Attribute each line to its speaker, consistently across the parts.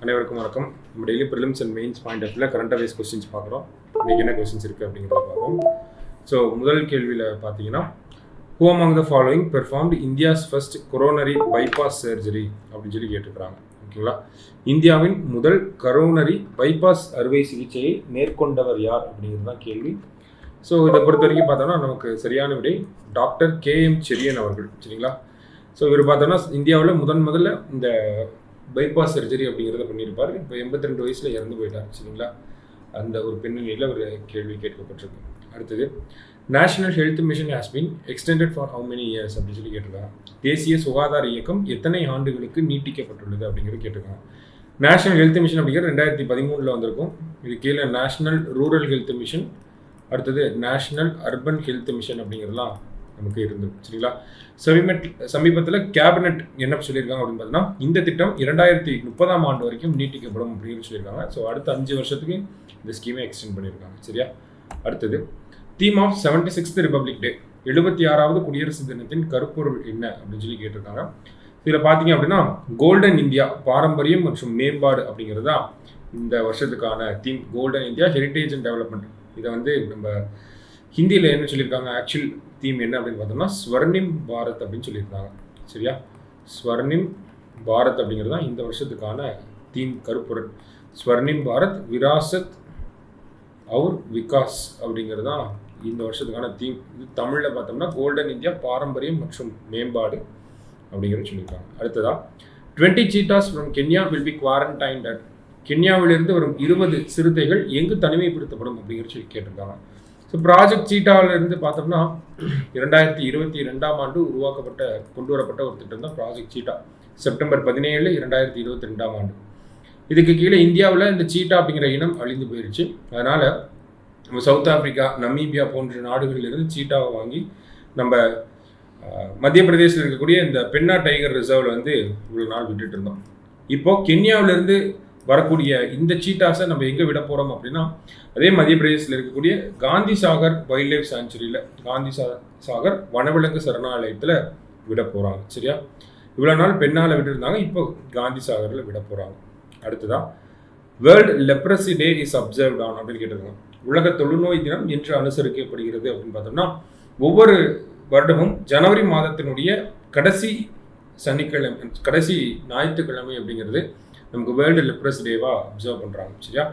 Speaker 1: அனைவருக்கும் வணக்கம். நம்ம daily prelims and mains point ஆஃப்ல கரண்ட் அஃபேர்ஸ் கொஸ்டின்ஸ் பார்க்குறோம். இன்றைக்கி என்ன கொஸ்டின்ஸ் இருக்குது அப்படிங்கிறத பார்ப்போம். ஸோ முதல் கேள்வியில் பார்த்தீங்கன்னா, who among the following performed India's first coronary bypass surgery அப்படின்னு சொல்லி கேட்டிருக்கிறாங்க. ஓகேங்களா? இந்தியாவின் முதல் கரோனரி பைபாஸ் அறுவை சிகிச்சையை மேற்கொண்டவர் யார் அப்படிங்கிறது தான் கேள்வி. ஸோ இதை பொறுத்த வரைக்கும் பார்த்தோம்னா நமக்கு சரியான விடை டாக்டர் KM செரியன் அவர்கள். சரிங்களா? ஸோ இவர் பார்த்தோம்னா இந்தியாவில் முதல்ல இந்த பைபாஸ் சர்ஜரி அப்படிங்கிறத பண்ணியிருப்பார். இப்போ 82 வயசில் இறந்து போயிட்டார். சரிங்களா? அந்த ஒரு பின்னணியில் ஒரு கேள்வி கேட்கப்பட்டிருக்கு. அடுத்தது, national health mission has been extended for how many years அப்படின்னு சொல்லி கேட்டிருக்காங்க. தேசிய சுகாதார இயக்கம் எத்தனை ஆண்டுகளுக்கு நீட்டிக்கப்பட்டுள்ளது அப்படிங்கிறது கேட்டிருக்காங்க. நேஷனல் ஹெல்த் மிஷன் அப்படிங்கிறது 2013 வந்திருக்கும். இது கீழே நேஷனல் ரூரல் ஹெல்த் மிஷன், அடுத்தது நேஷனல் அர்பன் ஹெல்த் மிஷன் அப்படிங்கிறதுலாம் நமக்கு இருந்தது. சரிங்களா? சமீபத்தில் கேபினெட் என்ன சொல்லியிருக்காங்க அப்படின்னு பார்த்தீங்கன்னா, இந்த திட்டம் 2030 வரைக்கும் நீட்டிக்கப்படும் அப்படின்னு சொல்லியிருக்காங்க. ஸோ அடுத்த 5 வருஷத்துக்கு இந்த ஸ்கீமை எக்ஸ்டெண்ட் பண்ணியிருக்காங்க. சரியா? அடுத்தது, தீம் ஆஃப் 76th ரிபப்ளிக் டே, 76வது குடியரசு தினத்தின் கருப்பொருள் என்ன அப்படின்னு சொல்லி கேட்டிருக்காங்க. இதில் பார்த்தீங்க அப்படின்னா, கோல்டன் இந்தியா, பாரம்பரியம் மற்றும் மேம்பாடு அப்படிங்கிறது தான் இந்த வருஷத்துக்கான theme. Golden India, heritage and development. இதை நம்ம ஹிந்தியில் என்ன சொல்லியிருக்காங்க, ஆக்சுவல் தீம் என்ன அப்படின்னு பார்த்தோம்னா ஸ்வர்ணிம் பாரத் அப்படின்னு சொல்லியிருக்காங்க. சரியா? ஸ்வர்ணிம் பாரத் அப்படிங்கிறது தான் இந்த வருஷத்துக்கான தீம் கருப்பொருள். ஸ்வர்ணிம் பாரத் விராசத் அவுர் விகாஸ் அப்படிங்கிறது தான் இந்த வருஷத்துக்கான தீம். இது தமிழில் பார்த்தோம்னா கோல்டன் இந்தியா, பாரம்பரியம் மற்றும் மேம்பாடு அப்படிங்கிறது சொல்லியிருக்காங்க. அடுத்ததா, 20 cheetahs from Kenya will be quarantined at. கென்யாவிலிருந்து வரும் 20 சிறுத்தைகள் எங்கு தனிமைப்படுத்தப்படும் அப்படிங்கிற சொல்லி கேட்டிருக்காங்க. ஸோ ப்ராஜெக்ட் சீட்டாவிலிருந்து பார்த்தோம்னா 2022 கொண்டு வரப்பட்ட ஒரு திட்டம் தான் ப்ராஜெக்ட் சீட்டா. செப்டம்பர் 17, 2022. இதுக்கு கீழே இந்தியாவில் இந்த சீட்டா அப்படிங்கிற இனம் அழிந்து போயிடுச்சு. அதனால் நம்ம சவுத் ஆப்பிரிக்கா, நமீபியா போன்ற நாடுகளிலிருந்து சீட்டாவை வாங்கி நம்ம மத்திய பிரதேசத்தில் இருக்கக்கூடிய இந்த பென்னா டைகர் ரிசர்வில் இவ்வளோ நாள் விட்டுட்டு இருந்தோம். இப்போது கென்யாவிலேருந்து வரக்கூடிய இந்த சீட்டாஸை நம்ம எங்கே விட போகிறோம் அப்படின்னா, அதே மத்திய பிரதேசத்தில் இருக்கக்கூடிய காந்தி சாகர் வைல்ட் லைஃப் சாங்சுரியில், காந்தி சாகர் வனவிலங்கு சரணாலயத்தில் விட போகிறாங்க. சரியா? இவ்வளோ நாள் பெண்ணால் விட்டுருந்தாங்க, இப்போ காந்தி சாகரில் விட போகிறாங்க. அடுத்ததான், world leprosy day is observed on அப்படின்னு கேட்டிருக்காங்க. உலக தொழுநோய் தினம் என்று அனுசரிக்கப்படுகிறது அப்படின்னு பார்த்தோம்னா, ஒவ்வொரு வருடமும் ஜனவரி மாதத்தினுடைய கடைசி சனிக்கிழமை, கடைசி ஞாயிற்றுக்கிழமை அப்படிங்கிறது நமக்கு வேர்ல்டு லெப்ரசி டேவாக அப்சர்வ் பண்ணுறாங்க. சரியா?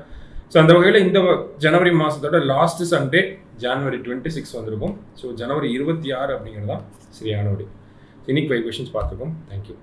Speaker 1: ஸோ அந்த வகையில் இந்த ஜனவரி மாதத்தோட லாஸ்ட் சண்டே ஜனவரி 26 வந்திருக்கும். ஸோ ஜனவரி 26 அப்படிங்கிறது தான் சரியான விடை. இன்னைக்கு 5 கொஷின்ஸ் பார்த்துருக்கோம். தேங்க்யூ.